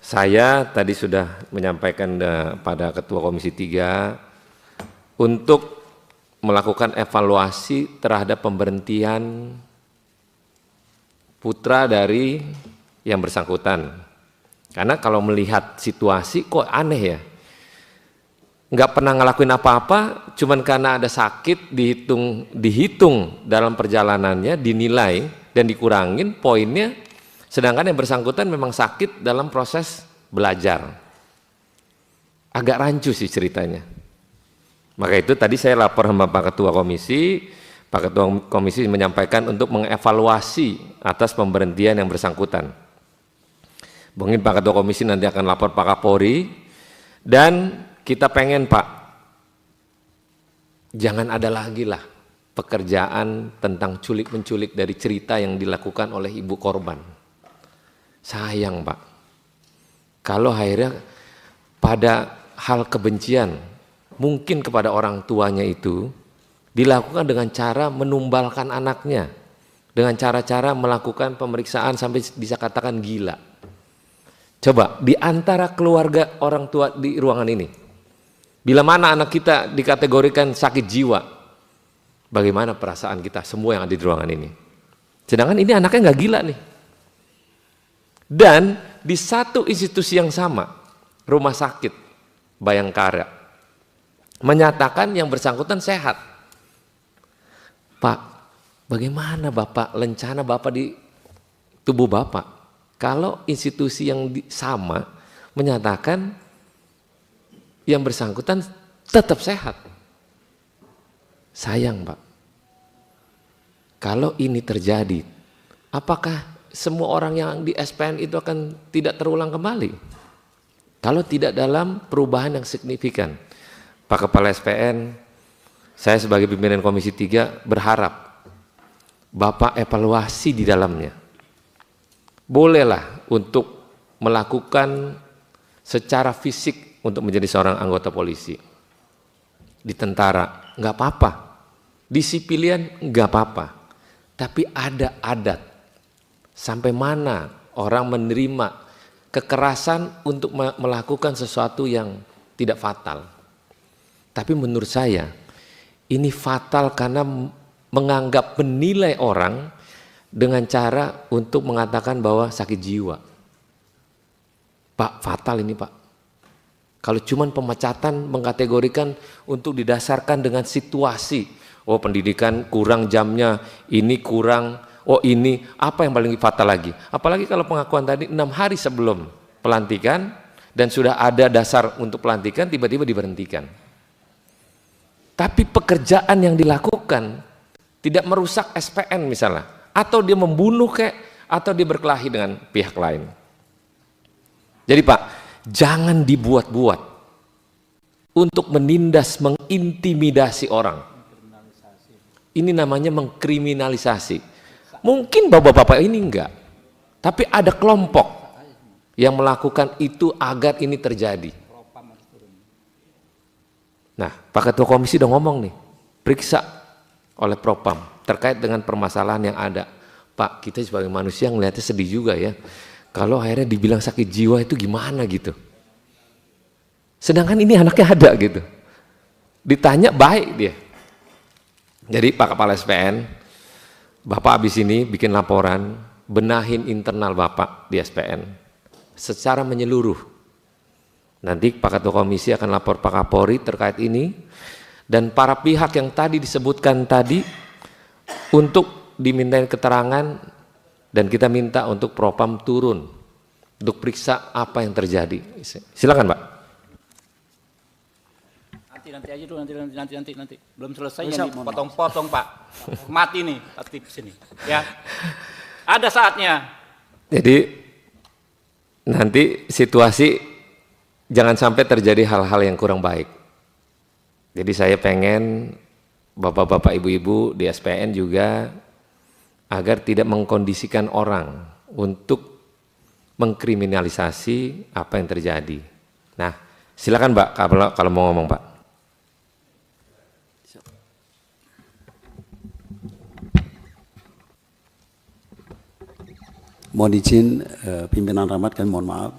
Saya tadi sudah menyampaikan pada Ketua Komisi 3 untuk melakukan evaluasi terhadap pemberhentian putra dari yang bersangkutan. Karena kalau melihat situasi kok aneh ya, nggak pernah ngelakuin apa-apa, cuman karena ada sakit dihitung dalam perjalanannya, dinilai dan dikurangin poinnya, sedangkan yang bersangkutan memang sakit dalam proses belajar. Agak rancu sih ceritanya. Maka itu tadi saya lapor sama Pak Ketua Komisi, Pak Ketua Komisi menyampaikan untuk mengevaluasi atas pemberhentian yang bersangkutan. Mungkin Pak Ketua Komisi nanti akan lapor Pak Kapolri, dan kita pengen Pak, jangan ada lagi lah pekerjaan tentang culik-menculik dari cerita yang dilakukan oleh ibu korban. Sayang Pak, kalau akhirnya pada hal kebencian, mungkin kepada orang tuanya itu, dilakukan dengan cara menumbalkan anaknya, dengan cara-cara melakukan pemeriksaan sampai bisa katakan gila. Coba di antara keluarga orang tua di ruangan ini, bila mana anak kita dikategorikan sakit jiwa, bagaimana perasaan kita semua yang ada di ruangan ini? Sedangkan ini anaknya nggak gila nih. Dan di satu institusi yang sama, rumah sakit Bayangkara, menyatakan yang bersangkutan sehat. Pak, bagaimana Bapak, lencana Bapak di tubuh Bapak? Kalau institusi yang sama menyatakan yang bersangkutan tetap sehat. Sayang Pak, kalau ini terjadi, apakah semua orang yang di SPN itu akan tidak terulang kembali? Kalau tidak dalam perubahan yang signifikan. Pak Kepala SPN, saya sebagai pimpinan Komisi 3 berharap Bapak evaluasi di dalamnya. Bolehlah untuk melakukan secara fisik untuk menjadi seorang anggota polisi. Di tentara nggak apa-apa, di sipilian nggak apa-apa, tapi ada adat sampai mana orang menerima kekerasan untuk melakukan sesuatu yang tidak fatal. Tapi menurut saya ini fatal karena menganggap menilai orang dengan cara untuk mengatakan bahwa sakit jiwa. Pak, fatal ini Pak. Kalau cuman pemecatan mengkategorikan untuk didasarkan dengan situasi, oh pendidikan kurang jamnya, ini kurang, oh ini, apa yang paling fatal lagi? Apalagi kalau pengakuan tadi 6 hari sebelum pelantikan dan sudah ada dasar untuk pelantikan, tiba-tiba diberhentikan. Tapi pekerjaan yang dilakukan tidak merusak SPN misalnya, atau dia membunuh atau dia berkelahi dengan pihak lain. Jadi Pak, jangan dibuat-buat untuk menindas, mengintimidasi orang. Ini namanya mengkriminalisasi. Mungkin bapak-bapak ini enggak, tapi ada kelompok yang melakukan itu agar ini terjadi. Nah, Pak Ketua Komisi udah ngomong nih, periksa oleh Propam terkait dengan permasalahan yang ada. Pak, kita sebagai manusia ngelihatnya sedih juga ya, kalau akhirnya dibilang sakit jiwa itu gimana gitu. Sedangkan ini anaknya ada gitu, ditanya baik dia. Jadi Pak Kepala SPN, Bapak habis ini bikin laporan, benahin internal Bapak di SPN secara menyeluruh. Nanti Pak Ketua Komisi akan lapor Pak Kapolri terkait ini, dan para pihak yang tadi disebutkan tadi untuk dimintain keterangan, dan kita minta untuk Propam turun untuk periksa apa yang terjadi. Silakan Pak. Nanti aja dulu, nanti belum selesai yang dipotong-potong Pak. Mati nih aktif sini. Ya, ada saatnya. Jadi nanti situasi jangan sampai terjadi hal-hal yang kurang baik. Jadi saya pengen bapak-bapak, ibu-ibu di SPN juga agar tidak mengkondisikan orang untuk mengkriminalisasi apa yang terjadi. Nah, silakan Mbak kalau mau ngomong Pak. Mohon izin pimpinan Rahmat, dan mohon maaf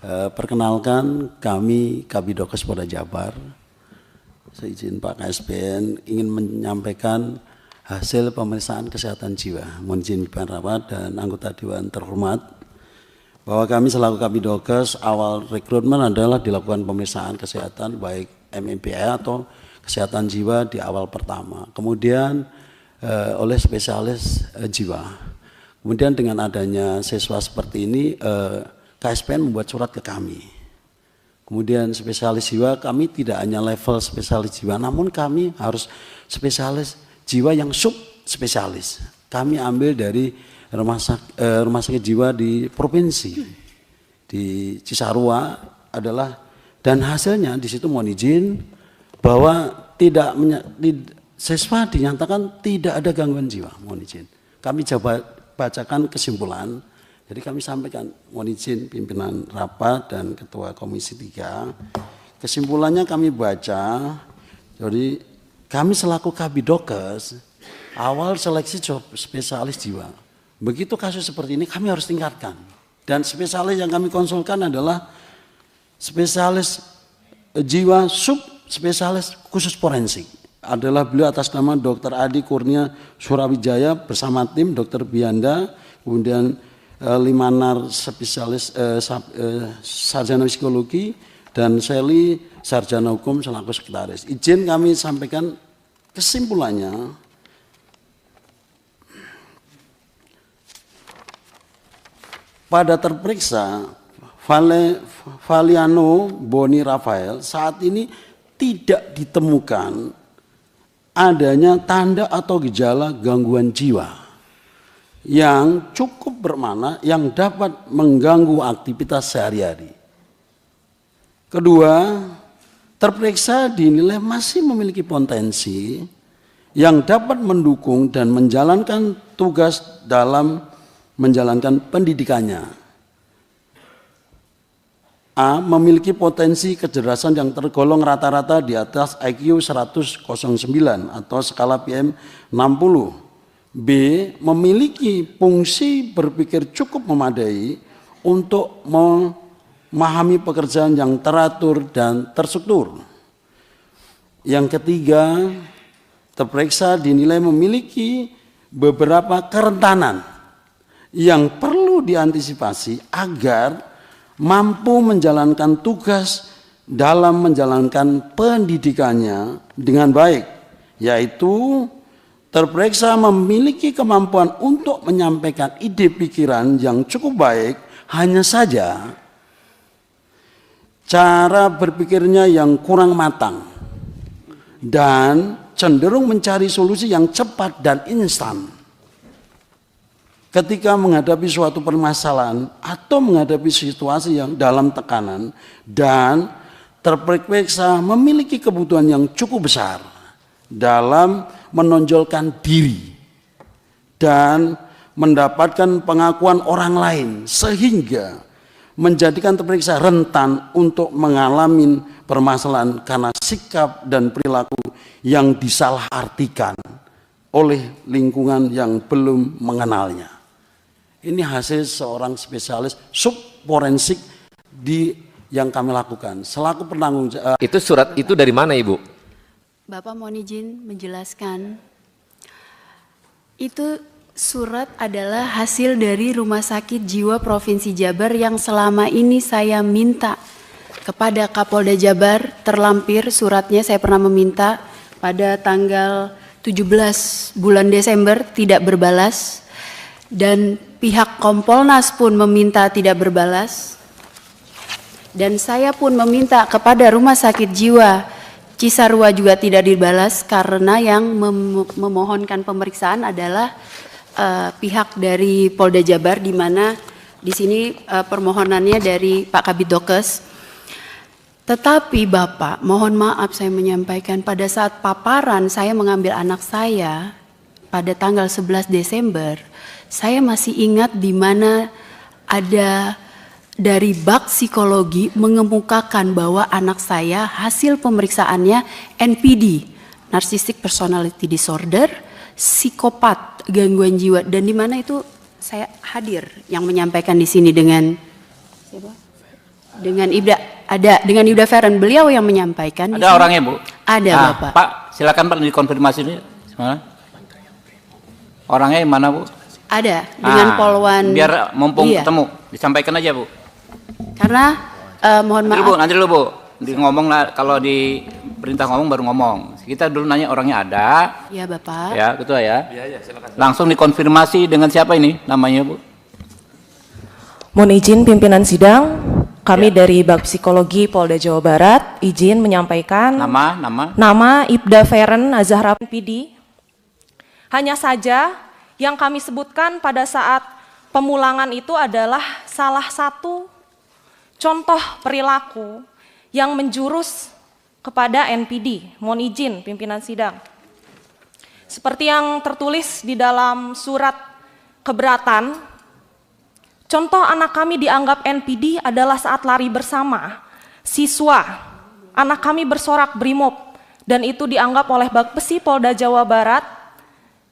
Perkenalkan, kami Kabidokes Polda Jabar, seizin Pak KSPN ingin menyampaikan hasil pemeriksaan kesehatan jiwa. Mohon izin Pak Rawat dan anggota Dewan terhormat, bahwa kami selaku Kabidokes awal rekrutmen adalah dilakukan pemeriksaan kesehatan baik MMPA atau kesehatan jiwa di awal pertama. Kemudian oleh spesialis jiwa. Kemudian dengan adanya siswa seperti ini, KSPN membuat surat ke kami. Kemudian spesialis jiwa, kami tidak hanya level spesialis jiwa, namun kami harus spesialis jiwa yang sub spesialis. Kami ambil dari rumah sakit jiwa di provinsi, di Cisarua adalah, dan hasilnya di situ mohon izin bahwa siswa dinyatakan tidak ada gangguan jiwa, mohon izin. Kami coba bacakan kesimpulan. Jadi kami sampaikan, mohon izin pimpinan rapat dan ketua komisi 3. Kesimpulannya kami baca, jadi kami selaku Kabidokes awal seleksi spesialis jiwa. Begitu kasus seperti ini kami harus tingkatkan. Dan spesialis yang kami konsulkan adalah spesialis jiwa sub spesialis khusus forensik. Adalah beliau atas nama Dr. Adi Kurnia Surawijaya bersama tim Dr. Bianda, kemudian Limanar spesialis sarjana psikologi, dan Seli sarjana hukum selaku sekretaris. Izin kami sampaikan kesimpulannya. Pada terperiksa Valiano Boni Rafael saat ini tidak ditemukan adanya tanda atau gejala gangguan jiwa yang cukup bermakna yang dapat mengganggu aktivitas sehari-hari. Kedua, terperiksa dinilai masih memiliki potensi yang dapat mendukung dan menjalankan tugas dalam menjalankan pendidikannya. A. Memiliki potensi kecerdasan yang tergolong rata-rata di atas IQ 109 atau skala PM 60. B. Memiliki fungsi berpikir cukup memadai untuk memahami pekerjaan yang teratur dan terstruktur. Yang ketiga, terperiksa dinilai memiliki beberapa kerentanan yang perlu diantisipasi agar mampu menjalankan tugas dalam menjalankan pendidikannya dengan baik, yaitu terperiksa memiliki kemampuan untuk menyampaikan ide pikiran yang cukup baik, hanya saja cara berpikirnya yang kurang matang dan cenderung mencari solusi yang cepat dan instan. Ketika menghadapi suatu permasalahan atau menghadapi situasi yang dalam tekanan, dan terperiksa memiliki kebutuhan yang cukup besar dalam menonjolkan diri dan mendapatkan pengakuan orang lain, sehingga menjadikan terperiksa rentan untuk mengalami permasalahan karena sikap dan perilaku yang disalahartikan oleh lingkungan yang belum mengenalnya. Ini hasil seorang spesialis sub forensik yang kami lakukan selaku penanggung jawab. Itu surat itu dari mana, Ibu? Bapak mohon izin menjelaskan. Itu surat adalah hasil dari Rumah Sakit Jiwa Provinsi Jabar yang selama ini saya minta kepada Kapolda Jabar. Terlampir suratnya, saya pernah meminta pada tanggal 17 bulan Desember, tidak berbalas. Dan pihak Kompolnas pun meminta tidak berbalas. Dan saya pun meminta kepada Rumah Sakit Jiwa Cisarua juga tidak dibalas, karena yang memohonkan pemeriksaan adalah pihak dari Polda Jabar, di mana di sini permohonannya dari Pak Kabidokes. Tetapi Bapak, mohon maaf saya menyampaikan, pada saat paparan saya mengambil anak saya pada tanggal 11 Desember, saya masih ingat di mana ada dari bak psikologi mengemukakan bahwa anak saya hasil pemeriksaannya NPD, Narcissistic Personality Disorder, psikopat, gangguan jiwa, dan di mana itu saya hadir yang menyampaikan di sini dengan siapa? Dengan Ibda Feren, beliau yang menyampaikan. Ada orangnya, Bu? Ada, Nah, Bapak. Pak, silakan Pak dikonfirmasi ini. Mana? Orangnya yang mana, Bu? Ada, dengan Polwan. Biar mumpung iya. ketemu, disampaikan aja, Bu. Karena mohon maaf. Nanti dulu, Bu. Ngomong lah, kalau di perintah ngomong baru ngomong. Kita dulu nanya orangnya ada. Ya, Bapak. Ya, Ketua ya. Iya, silakan. Langsung dikonfirmasi dengan siapa ini namanya, Bu? Mohon izin pimpinan sidang, kami dari Bak Psikologi Polda Jawa Barat izin menyampaikan nama Ibda Feren Azahra PD. Hanya saja yang kami sebutkan pada saat pemulangan itu adalah salah satu contoh perilaku yang menjurus kepada NPD. Mohon izin pimpinan sidang. Seperti yang tertulis di dalam surat keberatan, contoh anak kami dianggap NPD adalah saat lari bersama siswa. Anak kami bersorak brimob dan itu dianggap oleh Bakpesi Polda Jawa Barat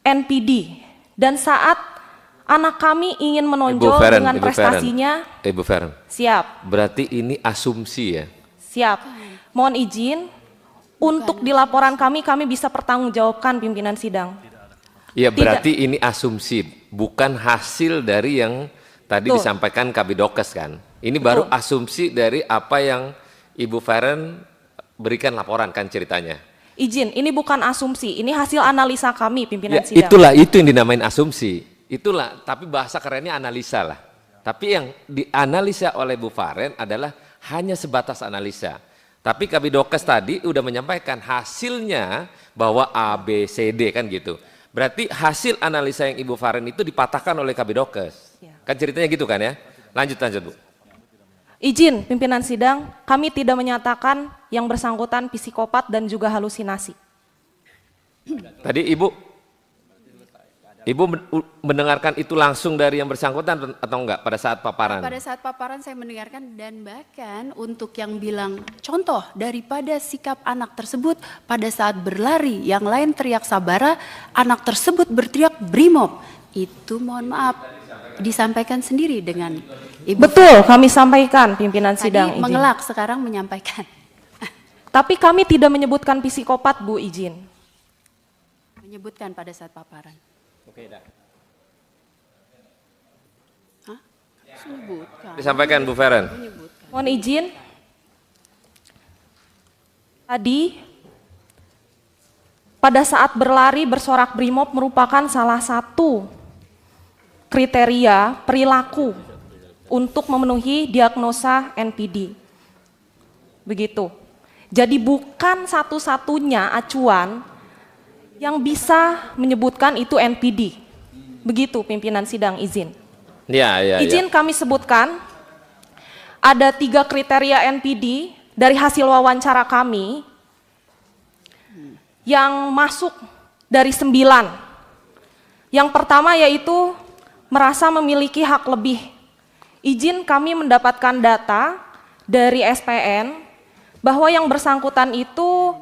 NPD. Dan saat anak kami ingin menonjol dengan prestasinya. Ibu Feren. Siap. Berarti ini asumsi ya? Siap. Mohon izin untuk di laporan kami bisa pertanggungjawabkan pimpinan sidang. Iya, berarti ini asumsi, bukan hasil dari yang tadi disampaikan Kabidokes kan? Ini baru asumsi dari apa yang Ibu Feren berikan laporan kan ceritanya? Izin, ini bukan asumsi, ini hasil analisa kami pimpinan sidang. Itulah, itu yang dinamain asumsi. Itulah, tapi bahasa kerennya analisa lah. Tapi yang dianalisa oleh Bu Feren adalah hanya sebatas analisa. Tapi Kabidokes tadi udah menyampaikan hasilnya bahwa A, B, C, D kan gitu. Berarti hasil analisa yang Ibu Feren itu dipatahkan oleh Kabidokes. Kan ceritanya gitu kan ya? Lanjut Bu. Izin pimpinan sidang, kami tidak menyatakan yang bersangkutan psikopat dan juga halusinasi. Tadi Ibu mendengarkan itu langsung dari yang bersangkutan atau enggak pada saat paparan? Pada saat paparan saya mendengarkan, dan bahkan untuk yang bilang contoh daripada sikap anak tersebut pada saat berlari, yang lain teriak sabara, anak tersebut berteriak brimob. Itu mohon maaf disampaikan sendiri dengan Ibu. Betul, kami sampaikan pimpinan sidang. Tadi mengelak, sekarang menyampaikan. Tapi kami tidak menyebutkan psikopat, Bu, izin. Menyebutkan pada saat paparan. Oke, dah. Hah? Sebutkan. Disampaikan Bu Feren. Mohon izin. Tadi pada saat berlari bersorak brimob merupakan salah satu kriteria perilaku untuk memenuhi diagnosa NPD. Begitu. Jadi bukan satu-satunya acuan yang bisa menyebutkan itu NPD. Begitu pimpinan sidang, izin. Ya. Izin kami sebutkan ada 3 kriteria NPD dari hasil wawancara kami yang masuk dari 9. Yang pertama yaitu merasa memiliki hak lebih. Izin kami mendapatkan data dari SPN bahwa yang bersangkutan itu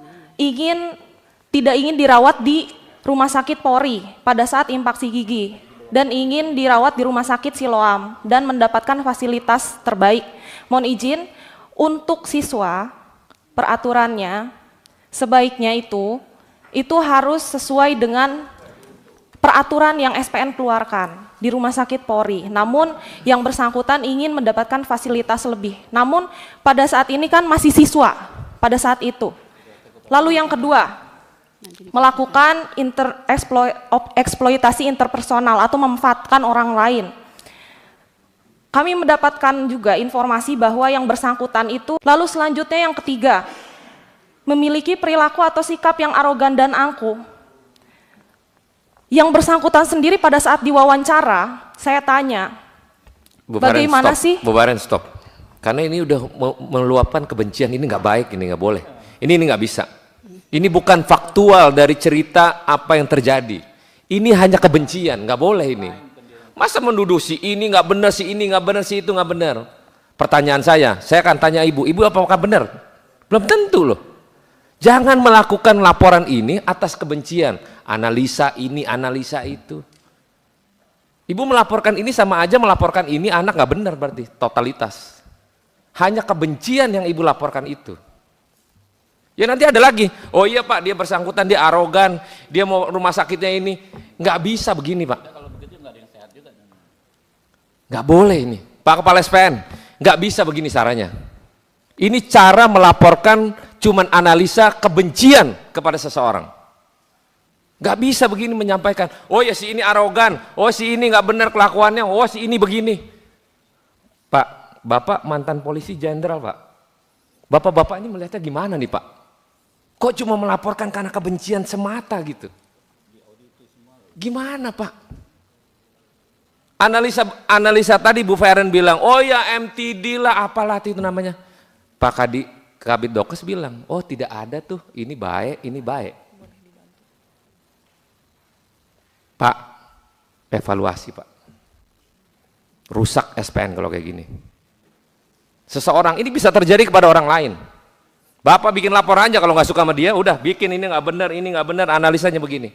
tidak ingin dirawat di Rumah Sakit Polri pada saat infaksi gigi dan ingin dirawat di Rumah Sakit Siloam dan mendapatkan fasilitas terbaik. Mohon izin untuk siswa peraturannya sebaiknya itu harus sesuai dengan peraturan yang SPN keluarkan di Rumah Sakit Polri. Namun yang bersangkutan ingin mendapatkan fasilitas lebih. Namun pada saat ini kan masih siswa pada saat itu. Lalu yang kedua, melakukan eksploitasi interpersonal atau memanfaatkan orang lain. Kami mendapatkan juga informasi bahwa yang bersangkutan itu, lalu selanjutnya yang ketiga, memiliki perilaku atau sikap yang arogan dan angkuh. Yang bersangkutan sendiri pada saat diwawancara, saya tanya, bagaimana sih? Bu Feren, stop. Karena ini udah meluapkan kebencian, ini nggak baik, ini nggak boleh. Ini nggak bisa. Ini bukan faktual dari cerita apa yang terjadi. Ini hanya kebencian, nggak boleh ini. Masa menuduh si ini nggak benar, si ini nggak benar, si itu nggak benar. Pertanyaan saya akan tanya ibu apakah benar? Belum tentu loh. Jangan melakukan laporan ini atas kebencian, analisa ini, analisa itu. Ibu melaporkan ini sama aja melaporkan ini anak nggak benar berarti, totalitas. Hanya kebencian yang ibu laporkan itu. Ya nanti ada lagi, oh iya Pak, dia bersangkutan, dia arogan, dia mau rumah sakitnya ini. Nggak bisa begini Pak. Nggak boleh ini. Pak Kepala SPN, nggak bisa begini caranya. Ini cara melaporkan cuman analisa kebencian kepada seseorang. Nggak bisa begini menyampaikan, oh ya si ini arogan, oh si ini nggak benar kelakuannya, oh si ini begini. Pak, Bapak mantan polisi jenderal Pak. Bapak-bapak ini melihatnya gimana nih Pak? Kok cuma melaporkan karena kebencian semata gitu? Gimana Pak? Analisa tadi Bu Feren bilang, oh ya MTD lah apalah itu namanya. Pak Kabid Dokes bilang, oh tidak ada tuh, ini baik, ini baik. Pak, evaluasi Pak. Rusak SPN kalau kayak gini. Seseorang, ini bisa terjadi kepada orang lain. Bapak bikin laporan aja kalau nggak suka sama dia, udah bikin ini nggak benar, analisanya begini.